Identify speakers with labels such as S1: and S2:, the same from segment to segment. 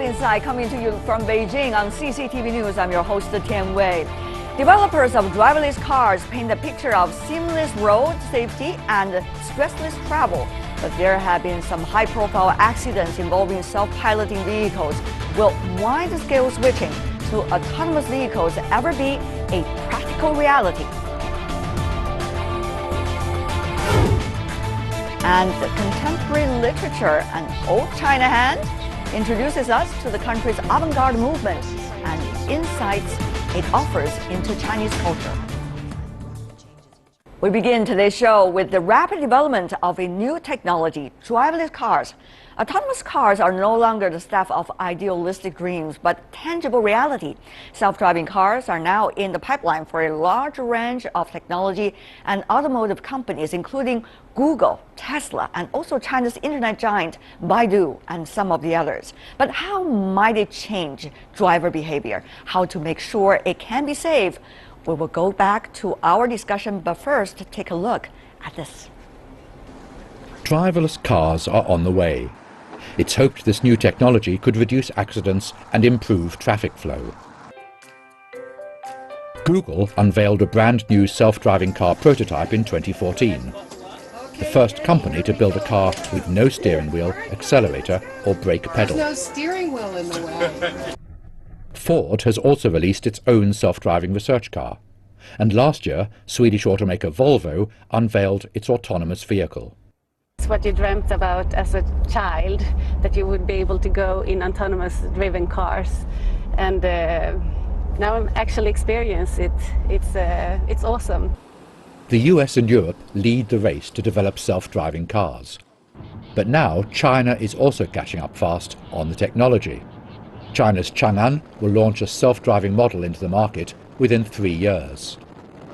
S1: Inside, coming to you from Beijing on CCTV News. I'm your host, Tian Wei. Developers of driverless cars paint a picture of seamless road safety and stressless travel. But there have been some high-profile accidents involving self-piloting vehicles. Will wide-scale switching to autonomous vehicles ever be a practical reality? And contemporary literature, an old China hand, introduces us to the country's avant-garde movement and the insights it offers into Chinese culture. We begin today's show with the rapid development of a new technology, driverless cars. Autonomous cars are no longer the stuff of idealistic dreams, but tangible reality. Self-driving cars are now in the pipeline for a large range of technology and automotive companies, including Google, Tesla, and also China's internet giant Baidu and some of the others. But how might it change driver behavior? How to make sure it can be safe? We will go back to our discussion, but first take a look at this.
S2: Driverless cars are on the way. It's hoped this new technology could reduce accidents and improve traffic flow. Google unveiled a brand new self-driving car prototype in 2014. The first company to build a car with no steering wheel, accelerator or brake pedal.
S3: There's no steering wheel in the way.
S2: Ford has also released its own self-driving research car. And last year, Swedish automaker Volvo unveiled its autonomous vehicle.
S4: It's what you dreamt about as a child, that you would be able to go in autonomous driven cars. And now I'm actually experiencing it. It's awesome.
S2: The US and Europe lead the race to develop self-driving cars. But now China is also catching up fast on the technology. China's Chang'an will launch a self-driving model into the market within 3 years.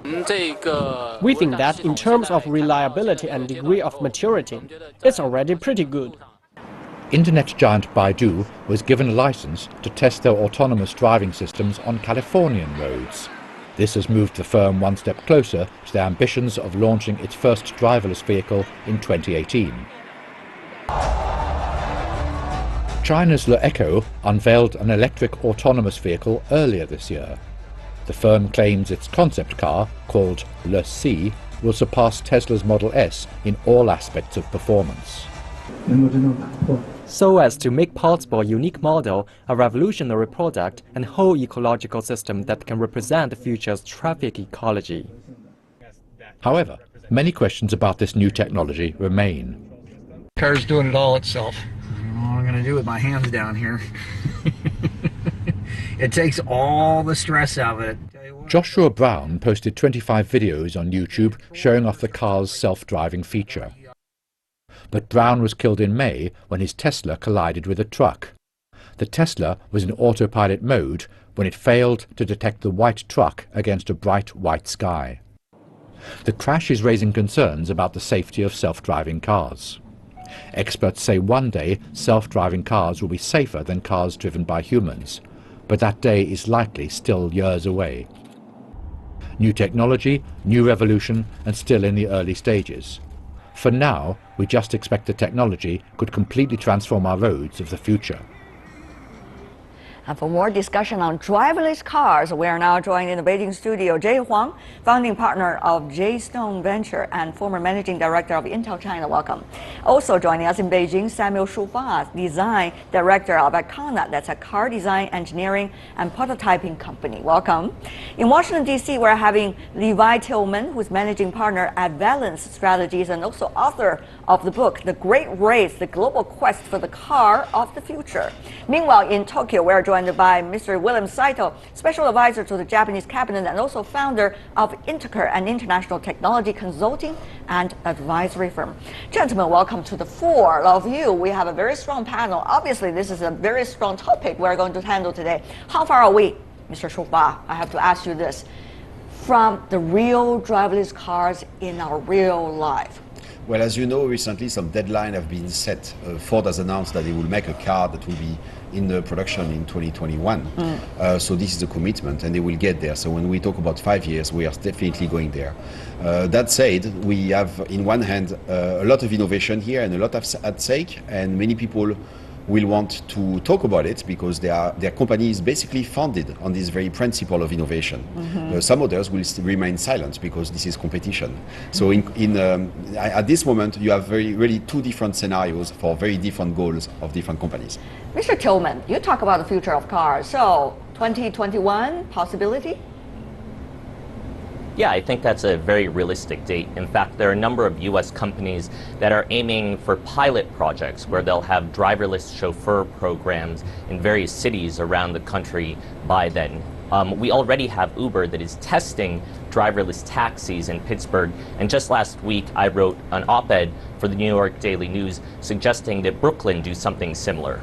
S5: We think that in terms of reliability and degree of maturity, it's already pretty good.
S2: Internet giant Baidu was given a license to test their autonomous driving systems on Californian roads. This has moved the firm one step closer to their ambitions of launching its first driverless vehicle in 2018. China's Le Echo unveiled an electric autonomous vehicle earlier this year. The firm claims its concept car, called Le C, will surpass Tesla's Model S in all aspects of performance.
S5: So as to make possible a unique model, a revolutionary product, and whole ecological system that can represent the future's traffic ecology.
S2: However, many questions about this new technology remain.
S6: Car's doing it all itself.
S7: What I'm going to do with my hands down here. It takes all the stress out of it.
S2: Joshua Brown posted 25 videos on YouTube showing off the car's self-driving feature. But Brown was killed in May when his Tesla collided with a truck. The Tesla was in autopilot mode when it failed to detect the white truck against a bright white sky. The crash is raising concerns about the safety of self-driving cars. Experts say one day self-driving cars will be safer than cars driven by humans, but that day is likely still years away. New technology, new revolution, and still in the early stages. For now, we just expect the technology could completely transform our roads of the future.
S1: And for more discussion on driverless cars, we are now joined in the Beijing studio, Jay Huang, founding partner of J Stone Venture and former managing director of Intel China. Welcome. Also joining us in Beijing, Samuel Shufa, design director of Akana, that's a car design, engineering, and prototyping company. Welcome. In Washington, D.C., we're having Levi Tillman, who's managing partner at Valence Strategies and also author of the book, The Great Race, The Global Quest for the Car of the Future. Meanwhile, in Tokyo, we're joined by Mr. William Saito, special advisor to the Japanese cabinet and also founder of Intercur, an international technology consulting and advisory firm. Gentlemen, welcome to the four of you. We have a very strong panel. Obviously, this is a very strong topic we're going to handle today. How far are we, Mr. Shufa? I have to ask you this. From the real driverless cars in our real life?
S8: Well, as you know, recently some deadline have been set. Ford has announced that they will make a car that will be in the production in 2021. So this is a commitment and they will get there. So when we talk about 5 years, we are definitely going there. That said, we have in one hand a lot of innovation here and a lot at stake, and many people will want to talk about it because their company is basically founded on this very principle of innovation. Some others will still remain silent because this is competition. So at this moment, you have really two different scenarios for very different goals of different companies.
S1: Mr. Tillman, you talk about the future of cars. So 2021 possibility?
S9: Yeah, I think that's a very realistic date. In fact, there are a number of U.S. companies that are aiming for pilot projects where they'll have driverless chauffeur programs in various cities around the country by then. We already have Uber that is testing driverless taxis in Pittsburgh, and just last week I wrote an op-ed for the New York Daily News suggesting that Brooklyn do something similar.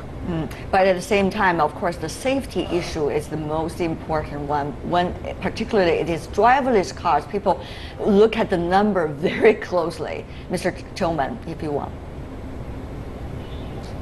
S1: But at the same time, of course, the safety issue is the most important one. When particularly it is driverless cars, people look at the number very closely. Mr. Tillman, if you want.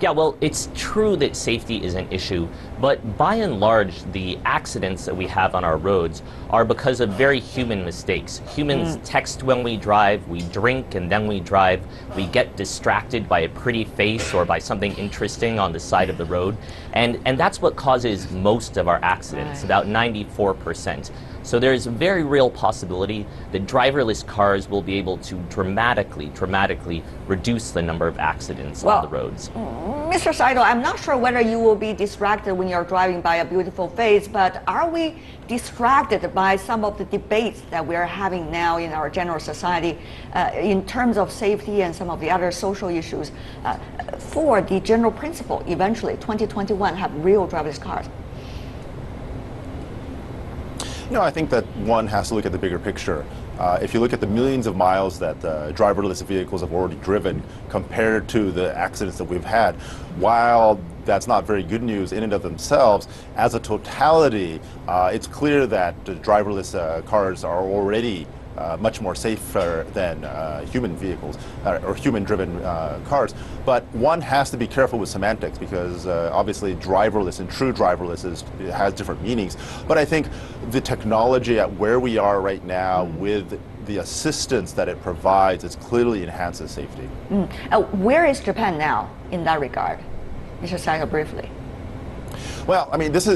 S9: Yeah, well, it's true that safety is an issue, but by and large, the accidents that we have on our roads are because of very human mistakes. Humans text when we drive, we drink and then we drive, we get distracted by a pretty face or by something interesting on the side of the road, and that's what causes most of our accidents, about 94%. So there's a very real possibility that driverless cars will be able to dramatically reduce the number of accidents on the roads.
S1: Mr. Saito, I'm not sure whether you will be distracted when you're driving by a beautiful face, but are we distracted by some of the debates that we're having now in our general society in terms of safety and some of the other social issues for the general principle, eventually 2021 have real driverless cars?
S10: You know, I think that one has to look at the bigger picture. If you look at the millions of miles that driverless vehicles have already driven compared to the accidents that we've had, while that's not very good news in and of themselves, as a totality, it's clear that driverless cars are already much more safer than human vehicles or human-driven cars. But one has to be careful with semantics because obviously driverless and true driverless has different meanings. But I think the technology at where we are right now with the assistance that it provides, it clearly enhances safety.
S1: Where is Japan now in that regard? Mr. Saito, briefly.
S10: Well, I mean, this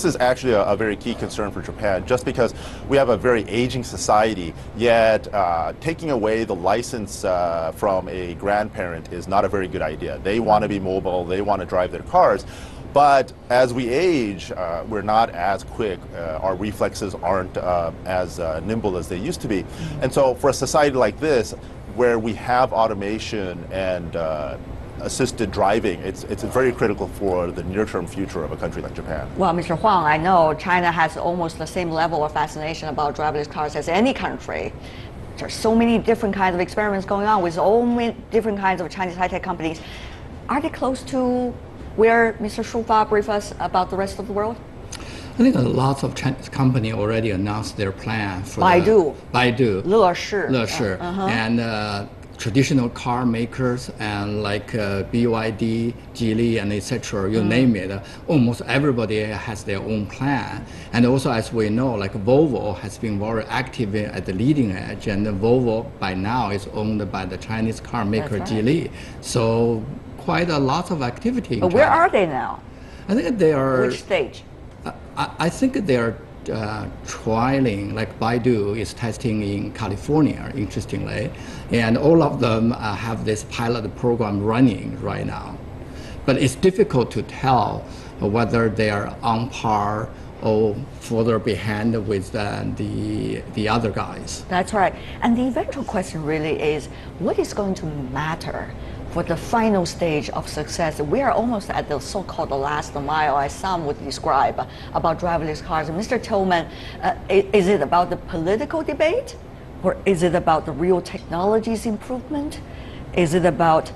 S10: is actually a very key concern for Japan, just because we have a very aging society, yet taking away the license from a grandparent is not a very good idea. They want to be mobile, they want to drive their cars, but as we age, we're not as quick, our reflexes aren't as nimble as they used to be. And so for a society like this, where we have automation and assisted driving, it's very critical for the near-term future of a country like Japan.
S1: Well, Mr. Huang, I know China has almost the same level of fascination about driverless cars as any country. There are so many different kinds of experiments going on with so many different kinds of Chinese high-tech companies. Are they close to where Mr. Shufa briefed us about the rest of the world?
S11: I think lots of Chinese companies already announced their plan for
S1: Baidu,
S11: Le and traditional car makers and like BYD, Geely, and etc. You name it. Almost everybody has their own plan. And also, as we know, like Volvo has been very active at the leading edge, and Volvo by now is owned by the Chinese car maker Geely. So quite a lot of activity.
S1: But where are they now?
S11: I think they are.
S1: Which stage?
S11: I think they are trialing, like Baidu is testing in California, interestingly, and all of them have this pilot program running right now. But it's difficult to tell whether they are on par or further behind with the other guys.
S1: That's right. And the eventual question really is, what is going to matter for the final stage of success? We are almost at the so-called last mile, as some would describe, about driverless cars. Mr. Tillman, is it about the political debate? Or is it about the real technology's improvement? Is it about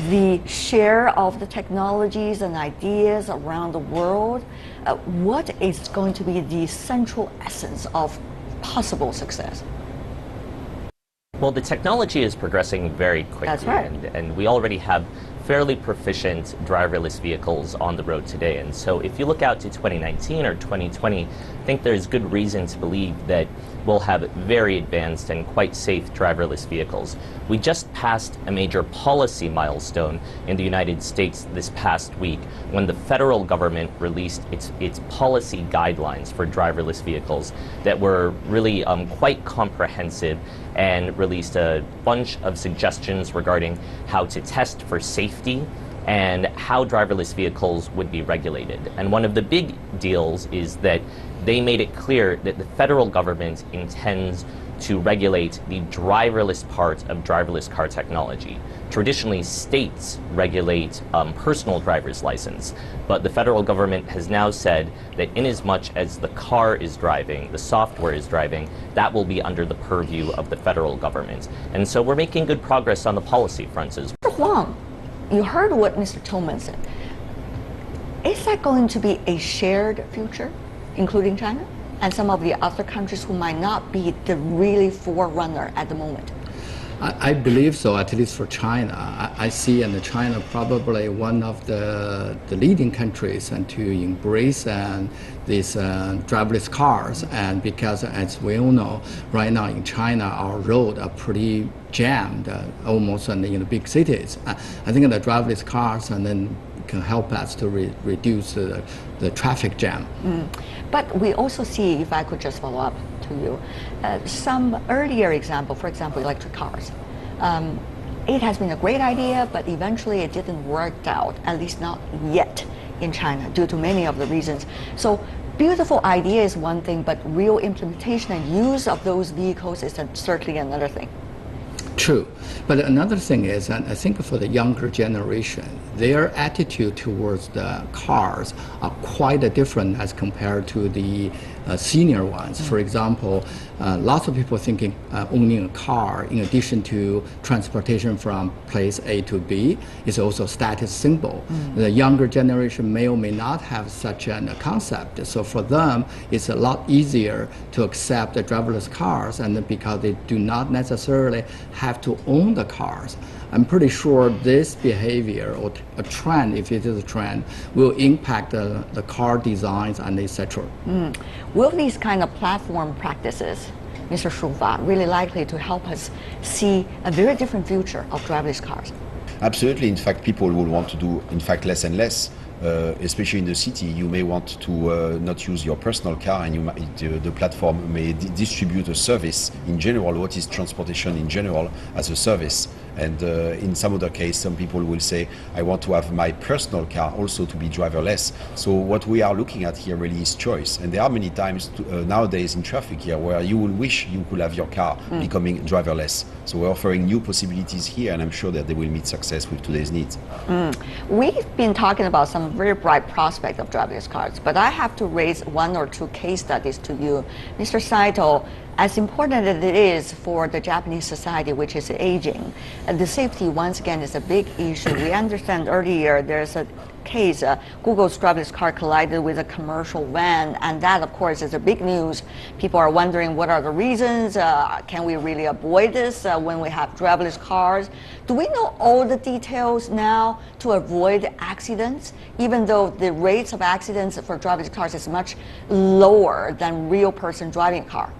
S1: the share of the technologies and ideas around the world? What is going to be the central essence of possible success?
S9: Well, the technology is progressing very quickly,
S1: That's right.
S9: and we already have fairly proficient driverless vehicles on the road today. And so if you look out to 2019 or 2020, I think there's good reason to believe that we'll have very advanced and quite safe driverless vehicles. We just passed a major policy milestone in the United States this past week when the federal government released its policy guidelines for driverless vehicles that were really quite comprehensive and released a bunch of suggestions regarding how to test for safety and how driverless vehicles would be regulated. And one of the big deals is that they made it clear that the federal government intends to regulate the driverless part of driverless car technology. Traditionally, states regulate personal driver's license, but the federal government has now said that inasmuch as the car is driving, the software is driving, that will be under the purview of the federal government. And so we're making good progress on the policy fronts as well.
S1: Mr. Huang, you heard what Mr. Tillman said. Is that going to be a shared future, including China and some of the other countries who might not be the really forerunner at the moment?
S11: I believe so, at least for China. I see in China probably one of the leading countries and to embrace these driverless cars. And because, as we all know, right now in China, our roads are pretty jammed, almost in the big cities. I think the driverless cars and then can help us to reduce the traffic jam.
S1: But we also see, if I could just follow up to you, some earlier example, for example, electric cars. It has been a great idea, but eventually it didn't work out, at least not yet in China, due to many of the reasons. So beautiful idea is one thing, but real implementation and use of those vehicles is certainly another thing.
S11: True. But another thing is, and I think for the younger generation, their attitude towards the cars are quite different as compared to the senior ones. For example, lots of people thinking owning a car, in addition to transportation from place A to B, is also a status symbol. The younger generation may or may not have such a concept. So for them, it's a lot easier to accept the driverless cars, and because they do not necessarily have to own the cars. I'm pretty sure this behavior or a trend, if it is a trend, will impact the car designs and etc.
S1: Will these kind of platform practices, Mr. Shufa, really likely to help us see a very different future of driverless cars?
S8: Absolutely. In fact, people will want to do, in fact, less and less. Especially in the city, you may want to not use your personal car, and the platform may distribute a service in general, what is transportation in general, as a service. And in some other case, some people will say, I want to have my personal car also to be driverless. So what we are looking at here really is choice. And there are many times nowadays in traffic here where you will wish you could have your car becoming driverless. So we're offering new possibilities here, and I'm sure that they will meet success with today's needs.
S1: We've been talking about some very bright prospect of driverless cars, but I have to raise one or two case studies to you. Mr. Saito, as important as it is for the Japanese society, which is aging, the safety once again is a big issue. We understand earlier there's a case, Google's driverless car collided with a commercial van, and that of course is a big news. People are wondering what are the reasons, can we really avoid this when we have driverless cars? Do we know all the details now to avoid accidents, even though the rates of accidents for driverless cars is much lower than real person driving a car?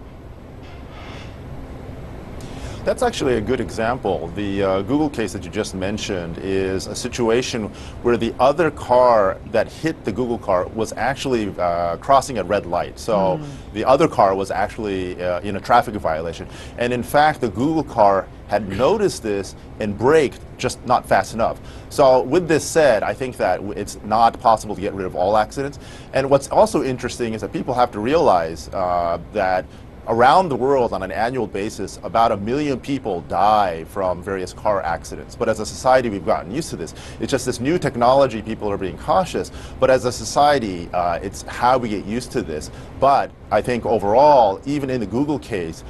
S10: That's actually a good example. The Google case that you just mentioned is a situation where the other car that hit the Google car was actually crossing a red light. So the other car was actually in a traffic violation. And in fact, the Google car had noticed this and braked, just not fast enough. So with this said, I think that it's not possible to get rid of all accidents. And what's also interesting is that people have to realize that around the world on an annual basis, about 1 million people die from various car accidents. But as a society, we've gotten used to this. It's just this new technology, people are being cautious. But as a society, it's how we get used to this. But I think overall, even in the Google case,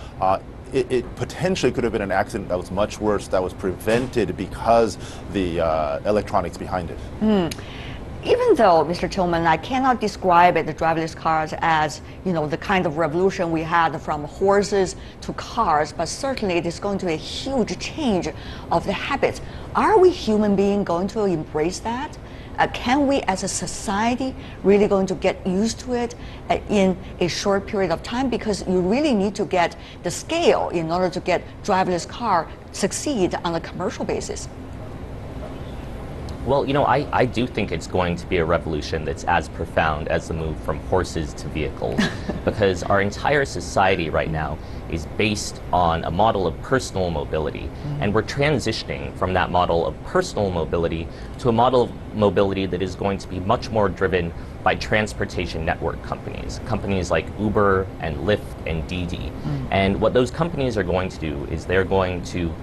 S10: it potentially could have been an accident that was much worse, that was prevented because the electronics behind it.
S1: Even though, Mr. Tillman, I cannot describe the driverless cars as, the kind of revolution we had from horses to cars, but certainly it is going to be a huge change of the habits. Are we human beings going to embrace that? Can we as a society really going to get used to it in a short period of time? Because you really need to get the scale in order to get driverless car succeed on a commercial basis.
S9: Well, I do think it's going to be a revolution that's as profound as the move from horses to vehicles, because our entire society right now is based on a model of personal mobility, and we're transitioning from that model of personal mobility to a model of mobility that is going to be much more driven by transportation network companies like Uber and Lyft and Didi. And what those companies are going to do is they're going to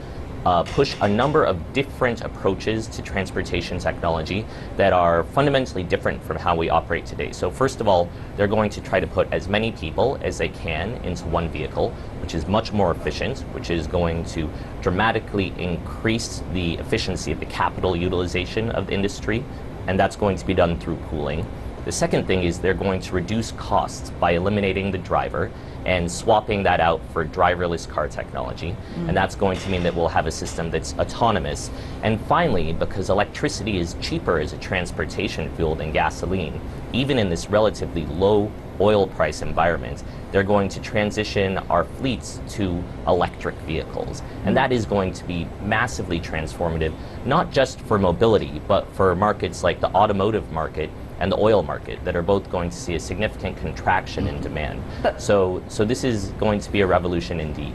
S9: push a number of different approaches to transportation technology that are fundamentally different from how we operate today. So first of all, they're going to try to put as many people as they can into one vehicle, which is much more efficient, which is going to dramatically increase the efficiency of the capital utilization of the industry, and that's going to be done through pooling. The second thing is they're going to reduce costs by eliminating the driver and swapping that out for driverless car technology. And that's going to mean that we'll have a system that's autonomous. And finally, because electricity is cheaper as a transportation fuel than gasoline, even in this relatively low oil price environment, they're going to transition our fleets to electric vehicles. And that is going to be massively transformative, not just for mobility, but for markets like the automotive market and the oil market that are both going to see a significant contraction in demand. So this is going to be a revolution indeed.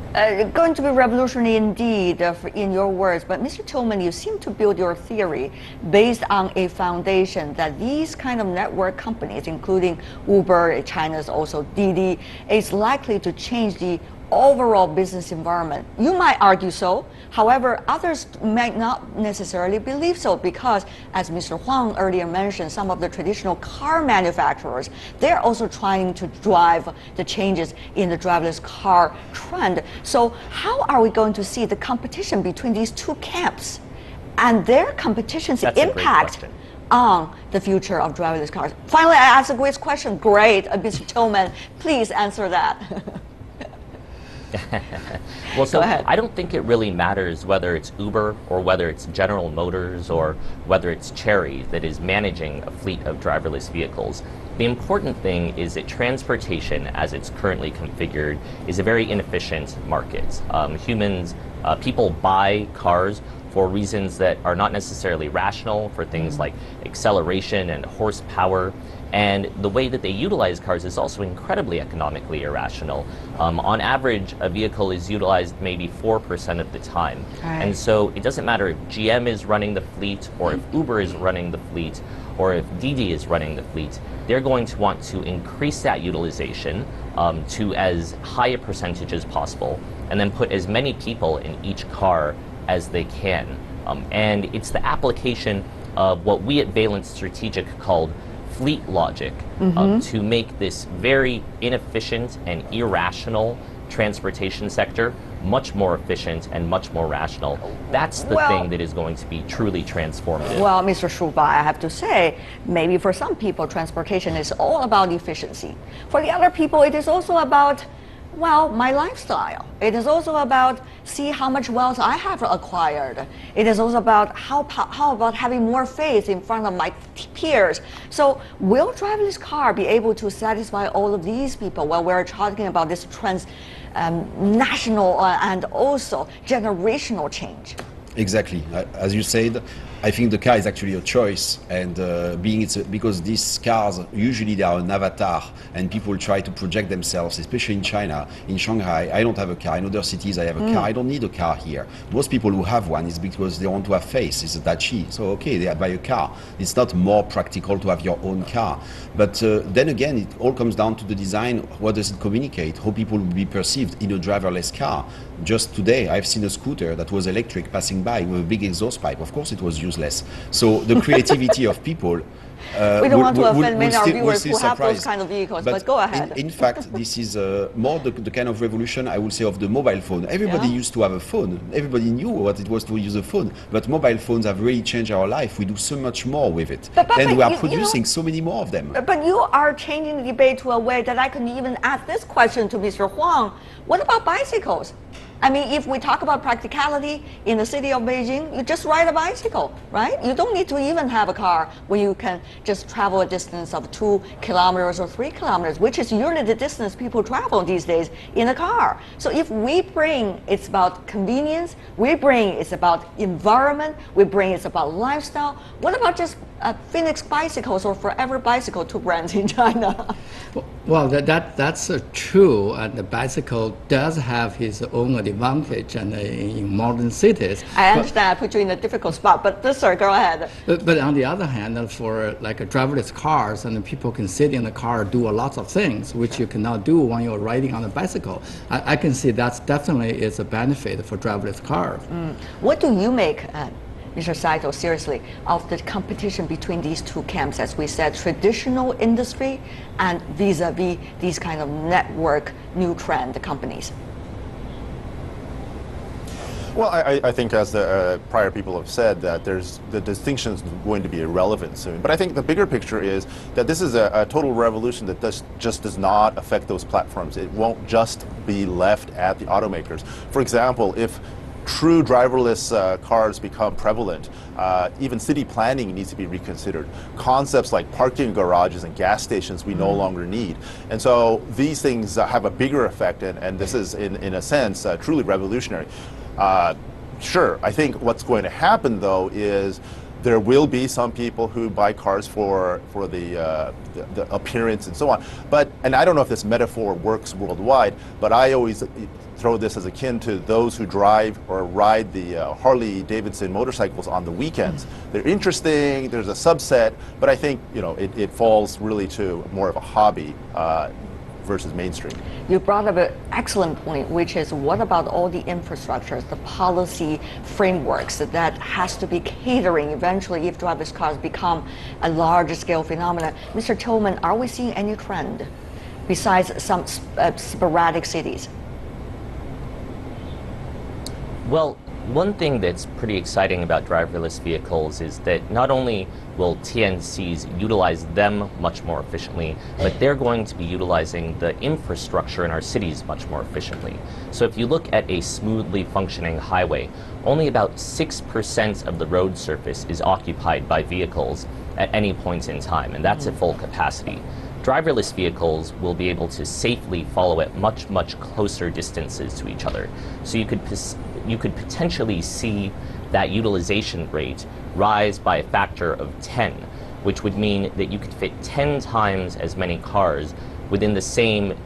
S1: Going to be revolutionary indeed, in your words. But Mr. Tillman, you seem to build your theory based on a foundation that these kind of network companies, including Uber, China's also Didi, is likely to change the overall business environment. You might argue so. However, others might not necessarily believe so, because as Mr. Huang earlier mentioned, some of the traditional car manufacturers, they're also trying to drive the changes in the driverless car trend. So how are we going to see the competition between these two camps and their competition's impact on the future of driverless cars? Finally, I asked a great question. Great, Mr. Tillman, please answer that.
S9: Well, so I don't think it really matters whether it's Uber or whether it's General Motors or whether it's Chery that is managing a fleet of driverless vehicles. The important thing is that transportation, as it's currently configured, is a very inefficient market. People buy cars for reasons that are not necessarily rational, for things like acceleration and horsepower. And the way that they utilize cars is also incredibly economically irrational. On average, a vehicle is utilized maybe 4% of the time. And so it doesn't matter if GM is running the fleet, or if Uber is running the fleet, or if Didi is running the fleet. They're going to want to increase that utilization to as high a percentage as possible, and then put as many people in each car as they can. And it's the application of what we at Valence Strategic called fleet logic to make this very inefficient and irrational transportation sector much more efficient and much more rational. That's the thing that is going to be truly transformative.
S1: Well, Mr. Shubai, I have to say, maybe for some people, transportation is all about efficiency. For the other people, it is also about, well, my lifestyle. It is also about see how much wealth I have acquired. It is also about how about having more faith in front of my peers. So will driverless car be able to satisfy all of these people? Well, we're talking about this national and also generational change.
S8: Exactly. As you said, I think the car is actually a choice, and because these cars usually they are an avatar, and people try to project themselves, especially in China, in Shanghai. I don't have a car. In other cities, I have a car. I don't need a car here. Most people who have one is because they want to have face. It's a dachi. So okay, they buy a car. It's not more practical to have your own car. But then again, it all comes down to the design. What does it communicate? How people will be perceived in a driverless car. Just today, I've seen a scooter that was electric passing by with a big exhaust pipe. Of course, it was useless. So the creativity of people
S1: We don't want to offend
S8: we'll
S1: many of our
S8: still-
S1: viewers who have those
S8: surprise.
S1: kind of vehicles, but go ahead.
S8: In fact, this is more the kind of revolution, I would say, of the mobile phone. Everybody used to have a phone. Everybody knew what it was to use a phone. But mobile phones have really changed our life. We do so much more with it. And we are producing so many more of them.
S1: But you are changing the debate to a way that I can even ask this question to Mr. Huang. What about bicycles? I mean, if we talk about practicality in the city of Beijing, you just ride a bicycle, right? You don't need to even have a car where you can just travel a distance of 2 kilometers or 3 kilometers, which is usually the distance people travel these days in a car. So if we bring, it's about convenience, we bring, it's about environment, we bring, it's about lifestyle. What about just Phoenix Bicycles or Forever Bicycle, 2 brands in China?
S11: Well, that's true, and the bicycle does have its own advantage and in modern cities.
S1: I understand I put you in a difficult spot, but sir, go ahead.
S11: But on the other hand, for like driverless cars, and people can sit in the car, do a lot of things which you cannot do when you're riding on a bicycle. I can see that definitely is a benefit for driverless cars.
S1: What do you make, Mr. Saito, seriously, of the competition between these two camps, as we said, traditional industry and vis-a-vis these kind of network new trend companies?
S10: Well, I think, as the prior people have said, that the distinction is going to be irrelevant soon. But I think the bigger picture is that this is a total revolution that just does not affect those platforms. It won't just be left at the automakers. For example, if true driverless cars become prevalent, even city planning needs to be reconsidered. Concepts like parking garages and gas stations we no longer need. And so these things have a bigger effect, and this is, in a sense, truly revolutionary. Sure, I think what's going to happen, though, is there will be some people who buy cars for the appearance and so on. And I don't know if this metaphor works worldwide, but I always throw this as akin to those who drive or ride the Harley Davidson motorcycles on the weekends. They're interesting, there's a subset, but I think it falls really to more of a hobby versus mainstream.
S1: You brought up an excellent point, which is what about all the infrastructures, the policy frameworks that has to be catering eventually if driverless cars become a large scale phenomenon. Mr. Tillman, are we seeing any trend besides some sporadic cities?
S9: Well, one thing that's pretty exciting about driverless vehicles is that not only will TNCs utilize them much more efficiently, but they're going to be utilizing the infrastructure in our cities much more efficiently. So if you look at a smoothly functioning highway, only about 6% of the road surface is occupied by vehicles at any point in time, and that's at full capacity. Driverless vehicles will be able to safely follow at much, much closer distances to each other. So you could potentially see that utilization rate rise by a factor of 10, which would mean that you could fit 10 times as many cars within the same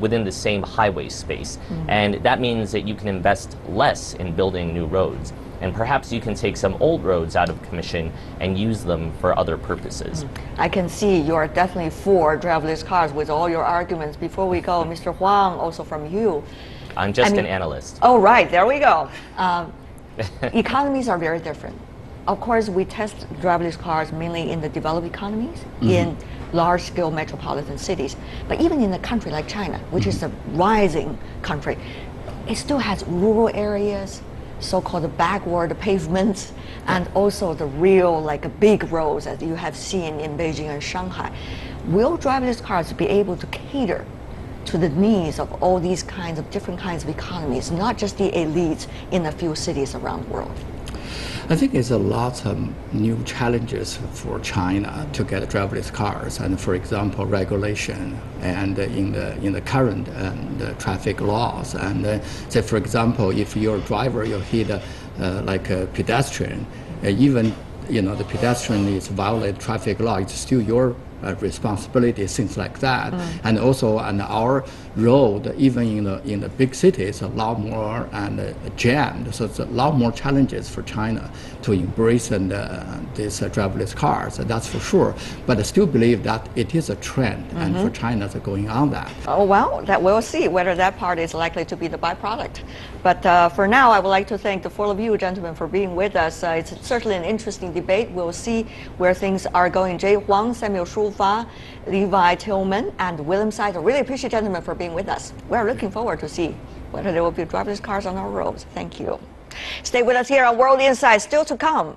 S9: within the same highway space. And that means that you can invest less in building new roads. And perhaps you can take some old roads out of commission and use them for other purposes.
S1: I can see you are definitely for driverless cars with all your arguments. Before we go, Mr. Huang, also from you.
S9: I'm just an analyst.
S1: Oh, right, there we go. Economies are very different. Of course, we test driverless cars mainly in the developed economies, in large-scale metropolitan cities. But even in a country like China, which is a rising country, it still has rural areas, so-called backward pavements, and also the real big roads that you have seen in Beijing and Shanghai. Will driverless cars be able to cater to the needs of all these kinds of different kinds of economies, not just the elites in a few cities around the world?
S11: I think it's a lot of new challenges for China to get driverless cars, and for example, regulation and in the current traffic laws. And say, for example, if you're a driver, you hit a pedestrian, even the pedestrian is violate traffic law, it's still your responsibility, things like that. And also on our road, even in the big cities, a lot more jammed. So it's a lot more challenges for China to embrace these driverless cars. That's for sure. But I still believe that it is a trend, and for China, they're going on that.
S1: Oh, well, that we'll see whether that part is likely to be the byproduct. But for now, I would like to thank the four of you gentlemen for being with us. It's certainly an interesting debate. We'll see where things are going. Jay Huang, Samuel Shufa, Levi Tillman, and William Seidel. Really appreciate gentlemen for being with us. We're looking forward to see whether there will be driverless cars on our roads. Thank you. Stay with us here on World Insight. Still to come.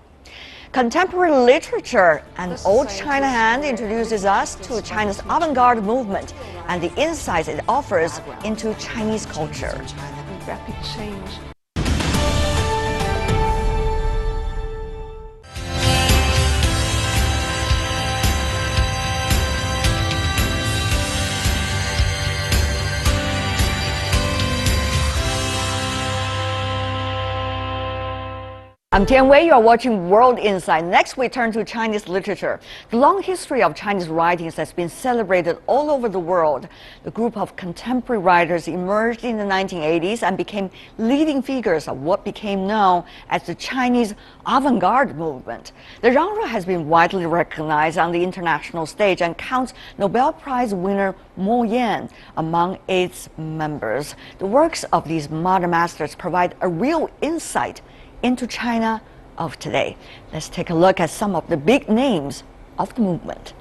S1: Contemporary literature and Old China Hand introduces us to China's avant-garde movement and the insights it offers into Chinese culture.
S3: Rapid change.
S1: I'm Tian Wei, you are watching World Insight. Next, we turn to Chinese literature. The long history of Chinese writings has been celebrated all over the world. The group of contemporary writers emerged in the 1980s and became leading figures of what became known as the Chinese avant-garde movement. The genre has been widely recognized on the international stage and counts Nobel Prize winner Mo Yan among its members. The works of these modern masters provide a real insight into China of today. Let's take a look at some of the big names of the movement.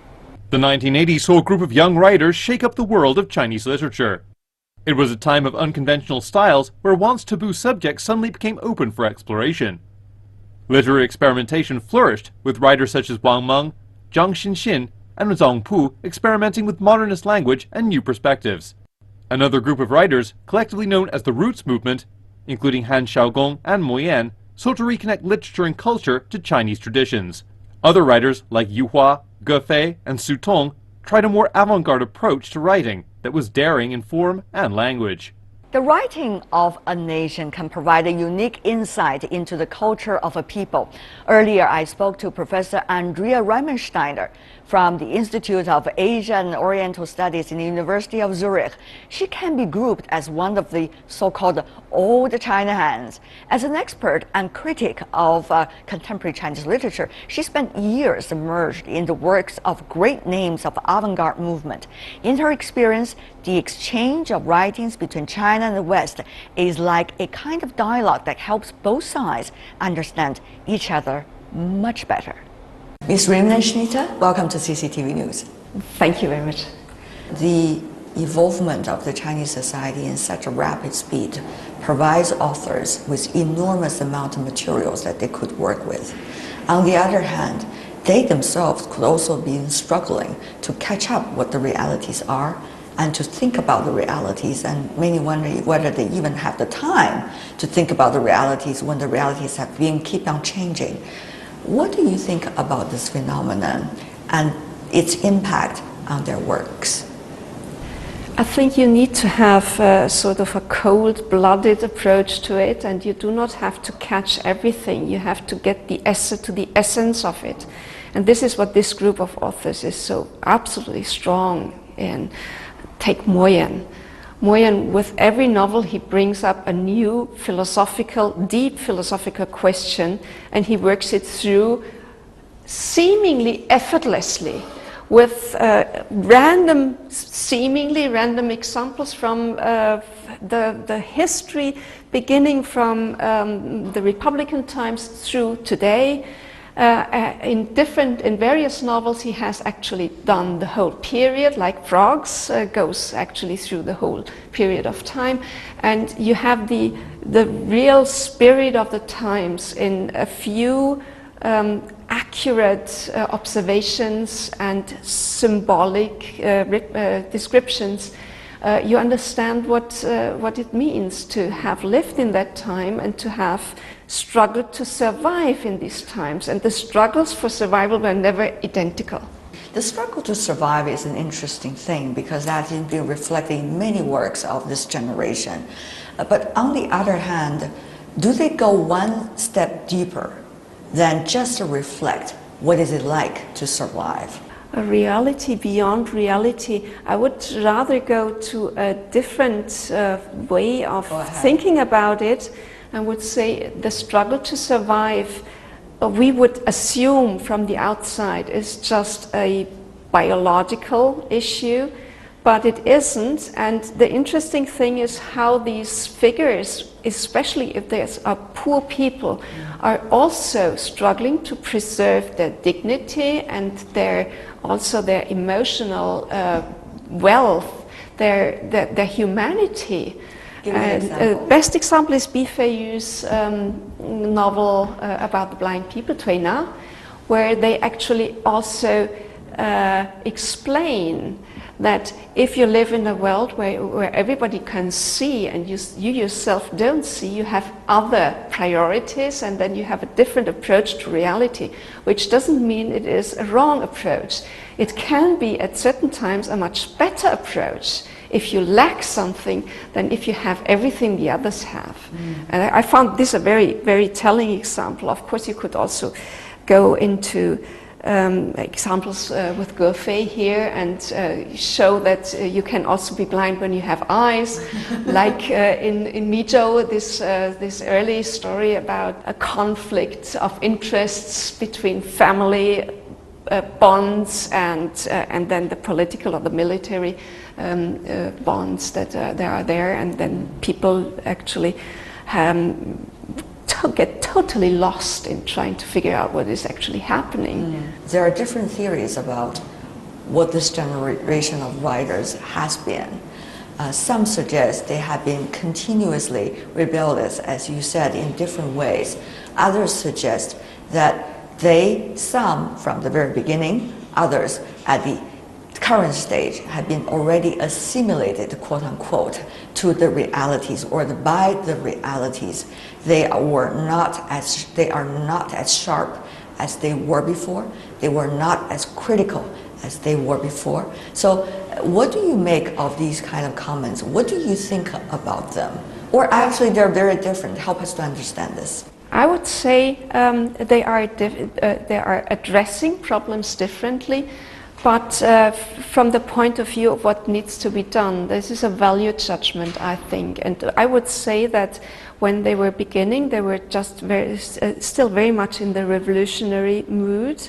S12: The 1980s saw a group of young writers shake up the world of Chinese literature. It was a time of unconventional styles where once taboo subjects suddenly became open for exploration. Literary experimentation flourished, with writers such as Wang Meng, Zhang Xinxin, and Zhang Pu experimenting with modernist language and new perspectives. Another group of writers, collectively known as the Roots movement, including Han Xiaogong and Mo Yan, sought to reconnect literature and culture to Chinese traditions. Other writers like Yu Hua, Ge Fei, and Su Tong tried a more avant-garde approach to writing that was daring in form and language.
S1: The writing of a nation can provide a unique insight into the culture of a people. Earlier, I spoke to Professor Andrea Reimensteiner from the Institute of Asia and Oriental Studies in the University of Zurich. She can be grouped as one of the so-called old China hands. As an expert and critic of contemporary Chinese literature, she spent years immersed in the works of great names of avant-garde movement. In her experience, the exchange of writings between China and the West is like a kind of dialogue that helps both sides understand each other much better. Ms. Reimensteiner, welcome to CCTV News.
S3: Thank you very much.
S1: The evolvement of the Chinese society in such a rapid speed provides authors with enormous amount of materials that they could work with. On the other hand, they themselves could also be struggling to catch up what the realities are and to think about the realities, and many wonder whether they even have the time to think about the realities when the realities have been keep on changing. What do you think about this phenomenon and its impact on their works?
S3: I think you need to have sort of a cold-blooded approach to it, and you do not have to catch everything. You have to get the essence of it. And this is what this group of authors is so absolutely strong in. Take Mo Yan. Mo Yan, with every novel, he brings up a new deep philosophical question, and he works it through seemingly effortlessly with seemingly random examples from the history, beginning from the Republican times through today. In various novels, he has actually done the whole period, like Frogs goes actually through the whole period of time, and you have the real spirit of the times in a few accurate observations and symbolic descriptions. You understand what it means to have lived in that time and to have struggled to survive in these times. And the struggles for survival were never identical.
S1: The struggle to survive is an interesting thing because that has been reflected in many works of this generation. But on the other hand, do they go one step deeper than just to reflect what is it like to survive?
S3: A reality beyond reality. I would rather go to a different way of thinking about it. I would say the struggle to survive, we would assume from the outside, is just a biological issue, but it isn't. And the interesting thing is how these figures, especially if they are poor people, are also struggling to preserve their dignity and also their emotional wealth, their humanity. The best example is Bifeyu's novel about the blind people, Tuina, where they actually also explain that if you live in a world where everybody can see and you yourself don't see, you have other priorities, and then you have a different approach to reality, which doesn't mean it is a wrong approach. It can be at certain times a much better approach if you lack something than if you have everything the others have. And I found this a very, very telling example. Of course, you could also go into examples with Goethe here and show that you can also be blind when you have eyes, like in Mijo, this early story about a conflict of interests between family bonds and then the political or the military bonds that are there, and then people actually get totally lost in trying to figure out what is actually happening.
S1: There are different theories about what this generation of writers has been. Some suggest they have been continuously rebellious, as you said, in different ways. Others suggest that some from the very beginning, others at the current stage have been already assimilated, quote unquote, to the realities, or by the realities. They are not as sharp as they were before. They were not as critical as they were before. So what do you make of these kind of comments? What do you think about them? Or actually they're very different. Help us to understand this.
S3: I would say they are addressing problems differently, but from the point of view of what needs to be done. This is a value judgment, I think. And I would say that when they were beginning, they were just still very much in the revolutionary mood,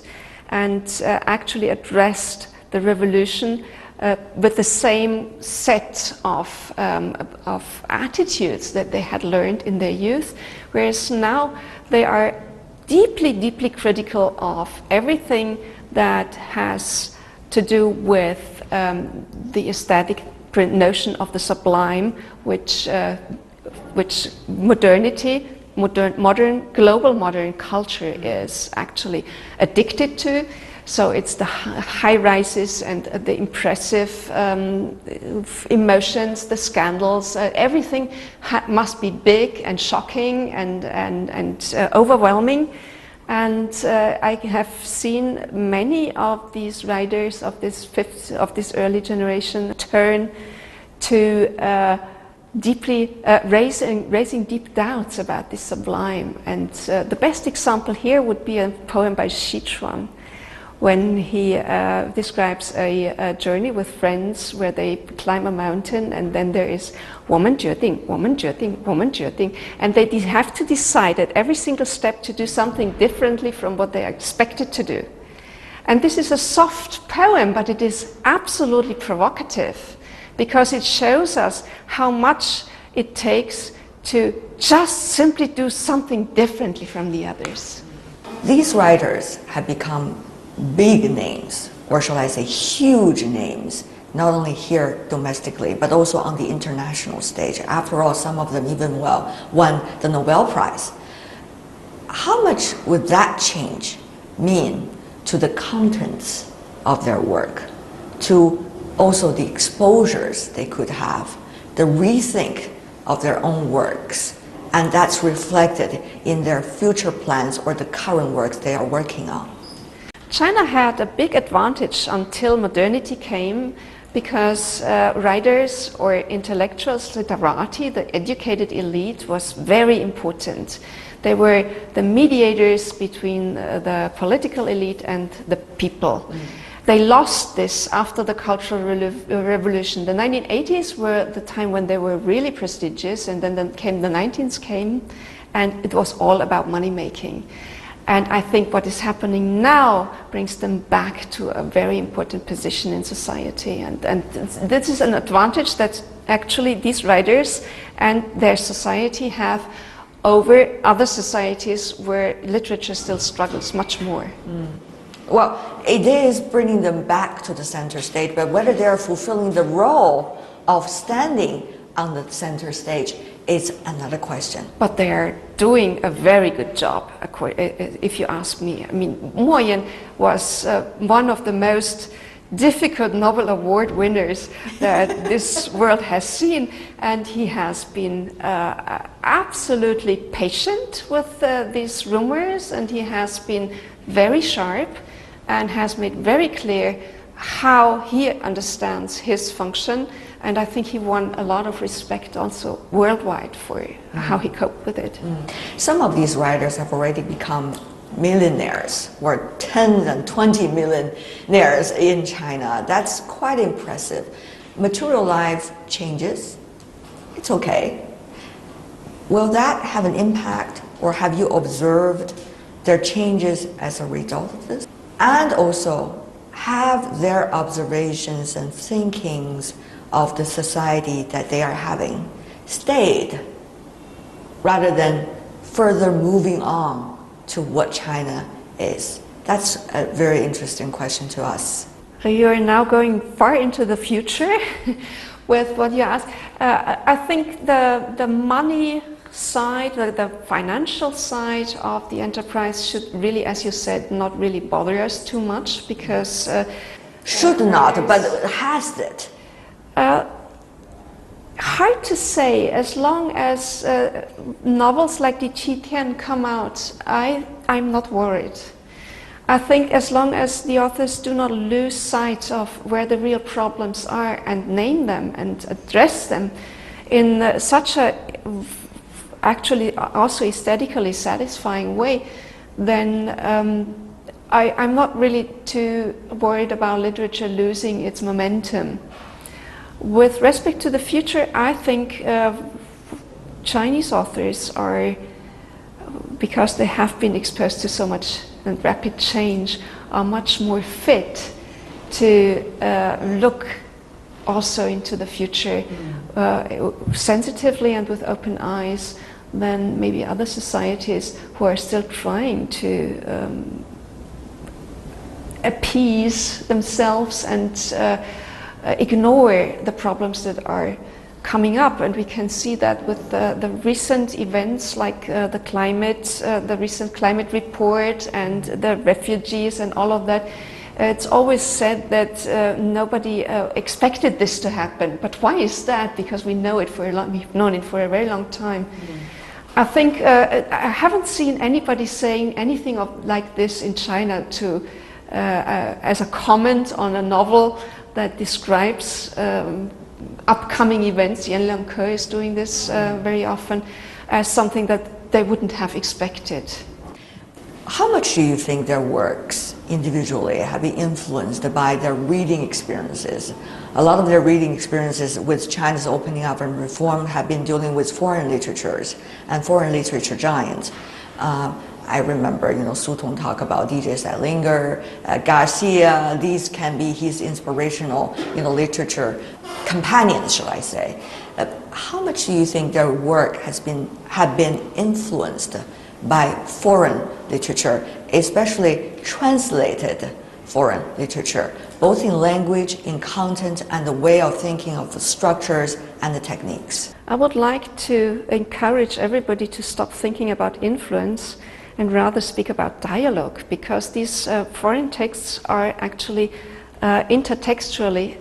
S3: and actually addressed the revolution with the same set of attitudes that they had learned in their youth, whereas now they are deeply, deeply critical of everything that has to do with the aesthetic notion of the sublime, which global modern culture is actually addicted to. So it's the high rises and the impressive emotions, the scandals, everything must be big and shocking and overwhelming. And I have seen many of these writers of this early generation turn to deeply raising deep doubts about the sublime. And the best example here would be a poem by Sichuan, when he describes a journey with friends where they climb a mountain, and then there is 我们决定, 我们决定, 我们决定, and they have to decide at every single step to do something differently from what they are expected to do. And this is a soft poem, but it is absolutely provocative, because it shows us how much it takes to just simply do something differently from the others.
S1: These writers have become big names, or shall I say huge names, not only here domestically, but also on the international stage. After all, some of them even won the Nobel Prize. How much would that change mean to the contents of their work, to also the exposures they could have, the rethink of their own works, and that's reflected in their future plans or the current works they are working on?
S3: China had a big advantage until modernity came, because writers or intellectuals, literati, the educated elite, was very important. They were the mediators between the political elite and the people. They lost this after the Cultural Revolution. The 1980s were the time when they were really prestigious, and then the 19th came, and it was all about money making. And I think what is happening now brings them back to a very important position in society. And this is an advantage that actually these writers and their society have over other societies where literature still struggles much more.
S1: Well, it is bringing them back to the center stage, but whether they're fulfilling the role of standing on the center stage is another question.
S3: But they're doing a very good job, if you ask me. I mean, Mo Yan was one of the most difficult Nobel Award winners that this world has seen, and he has been absolutely patient with these rumors, and he has been very sharp and has made very clear how he understands his function, and I think he won a lot of respect also worldwide for how he coped with it.
S1: Some of these writers have already become millionaires, or 10 and 20 millionaires in China. That's quite impressive. Material life changes, it's okay. Will that have an impact, or have you observed their changes as a result of this? And also, have their observations and thinkings of the society that they are having stayed, rather than further moving on to what China is? That's a very interesting question to us.
S3: You're now going far into the future with what you ask. I think the money side, the financial side of the enterprise should really, as you said, not really bother us too much, because
S1: should not, but has it?
S3: Hard to say. As long as novels like Di Qitian come out, I'm not worried. I think as long as the authors do not lose sight of where the real problems are and name them and address them in such a actually also aesthetically satisfying way, then I'm not really too worried about literature losing its momentum. With respect to the future, I think Chinese authors are, because they have been exposed to so much and rapid change, are much more fit to look also into the future sensitively and with open eyes than maybe other societies who are still trying to appease themselves and ignore the problems that are coming up. And we can see that with the recent events like the recent climate report and the refugees and all of that. It's always said that nobody expected this to happen, but why is that? Because we know it for a long, we've known it for a very long time. I think I haven't seen anybody saying anything like this in China to as a comment on a novel that describes upcoming events. Yan Liangke is doing this very often as something that they wouldn't have expected.
S1: How much do you think their works individually have been influenced by their reading experiences? A lot of their reading experiences with China's opening up and reform have been dealing with foreign literatures and foreign literature giants. I remember, Su Tong talk about DJ Salinger, Garcia. These can be his inspirational, literature companions, shall I say. How much do you think their work have been influenced by foreign literature, especially translated foreign literature, both in language, in content, and the way of thinking of the structures and the techniques?
S3: I would like to encourage everybody to stop thinking about influence and rather speak about dialogue, because these foreign texts are actually intertextually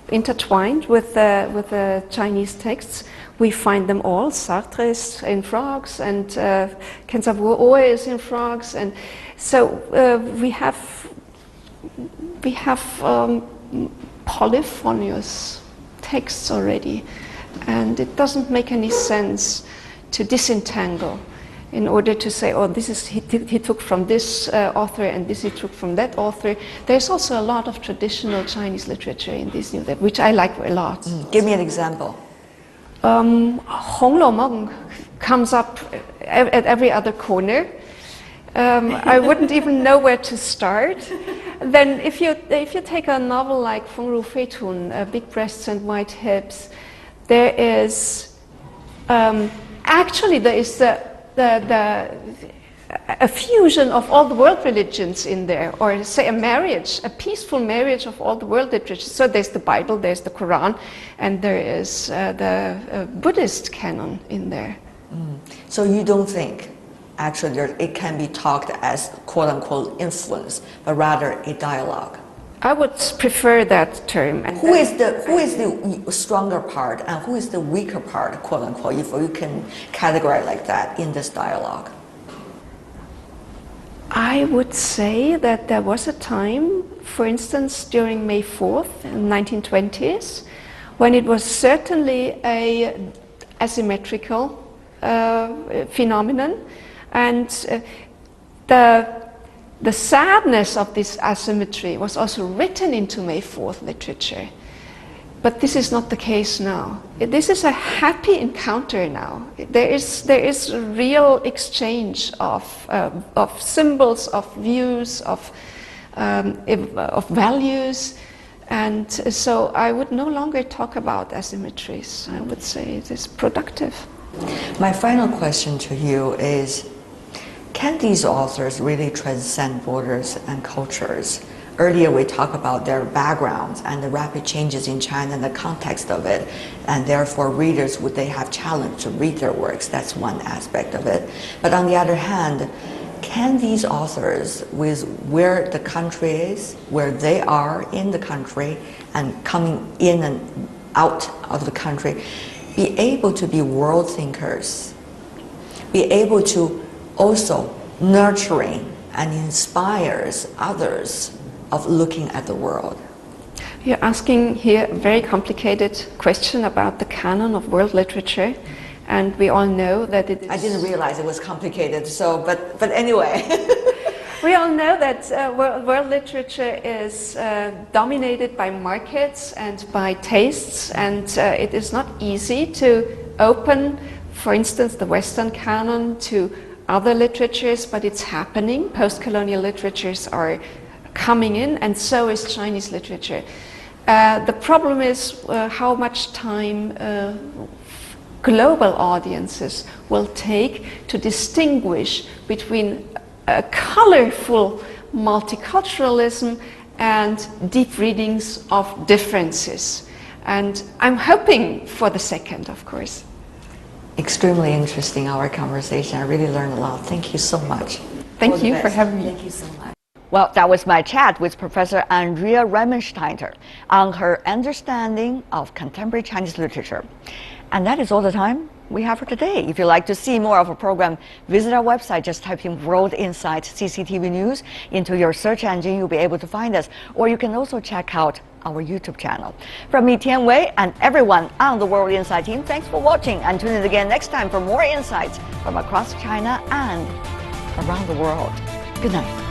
S3: intertwined with the Chinese texts. We find them all. Sartre is in frogs, and Kensaburo Oe is in frogs, and so we have polyphonious texts already, and it doesn't make any sense to disentangle. in order to say, oh, this is he took from this author and this he took from that author. There's also a lot of traditional Chinese literature in this new, which I like a lot.
S1: Give me an example.
S3: 红楼梦 comes up at every other corner. I wouldn't even know where to start. Then if you take a novel like 丰乳肥臀, Big Breasts and White Hips, there is actually there is a fusion of all the world religions in there, or say a marriage, a peaceful marriage of all the world literatures. So there's the Bible, there's the Quran, and there is the Buddhist canon in there.
S1: So you don't think actually it can be talked as quote-unquote influence, but rather a dialogue?
S3: I would prefer that term.
S1: Who is the stronger part and who is the weaker part, quote-unquote, if you can categorize like that in this dialogue?
S3: I would say that there was a time, for instance, during May 4th in the 1920s, when it was certainly a asymmetrical phenomenon, and the sadness of this asymmetry was also written into May 4th literature. But this is not the case now. This is a happy encounter now. There is a real exchange of symbols, of views, of values, and so I would no longer talk about asymmetries. I would say it is productive.
S1: My final question to you is, can these authors really transcend borders and cultures? Earlier we talked about their backgrounds and the rapid changes in China and the context of it, and therefore readers, would they have challenge to read their works? That's one aspect of it. But on the other hand, can these authors, with where the country is, where they are in the country and coming in and out of the country, be able to be world thinkers, be able to also nurturing and inspires others of looking at the world?
S3: You're asking here a very complicated question about the canon of world literature, and we all know that it is...
S1: I didn't realize it was complicated, so, but anyway.
S3: We all know that world literature is dominated by markets and by tastes, and it is not easy to open, for instance, the Western canon to other literatures, but it's happening. Post-colonial literatures are coming in, and so is Chinese literature. The problem is how much time global audiences will take to distinguish between a colorful multiculturalism and deep readings of differences. And I'm hoping for the second, of course.
S1: Extremely interesting, our conversation. I really learned a lot. Thank you so much.
S3: Thank you for having me.
S1: Thank you so much. Well, that was my chat with Professor Andrea Remensteiner on her understanding of contemporary Chinese literature. And that is all the time we have for today. If you'd like to see more of our program, visit our website. Just type in World Insight CCTV News into your search engine. You'll be able to find us. Or you can also check out our YouTube channel. From me, Tian Wei, and everyone on the World Insight team, thanks for watching, and tune in again next time for more insights from across China and around the world. Good night.